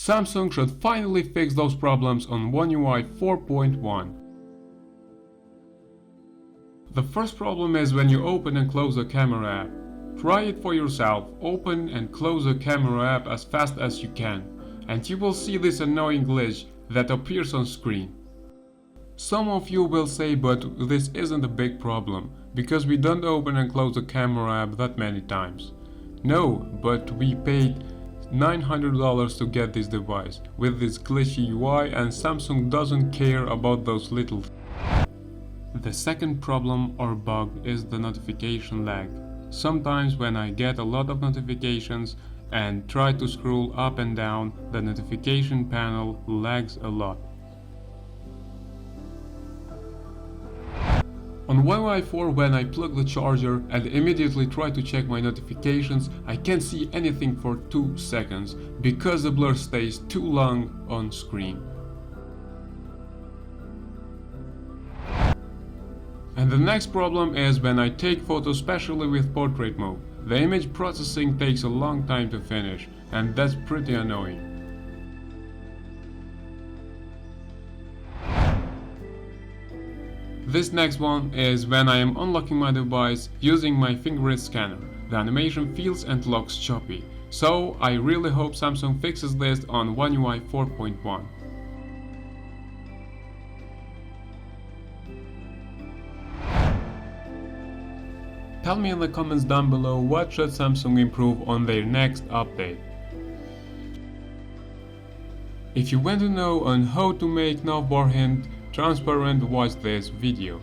Samsung should finally fix those problems on One UI 4.1. The first problem is when you open and close the camera app. Try it for yourself, open and close the camera app as fast as you can, and you will see this annoying glitch that appears on screen. Some of you will say, but this isn't a big problem, because we don't open and close the camera app that many times. No, but we paid $900 to get this device, with this glitchy UI, and Samsung doesn't care about those little things. The second problem or bug is the notification lag. Sometimes when I get a lot of notifications and try to scroll up and down, the notification panel lags a lot. On One UI 4, when I plug the charger and immediately try to check my notifications, I can't see anything for 2 seconds because the blur stays too long on screen. And the next problem is when I take photos, especially with portrait mode. The image processing takes a long time to finish, and that's pretty annoying. This next one is when I am unlocking my device using my fingerprint scanner. The animation feels and looks choppy, so I really hope Samsung fixes this on One UI 4.1. Tell me in the comments down below what should Samsung improve on their next update. If you want to know on how to make navbar hint transparent, watch this video.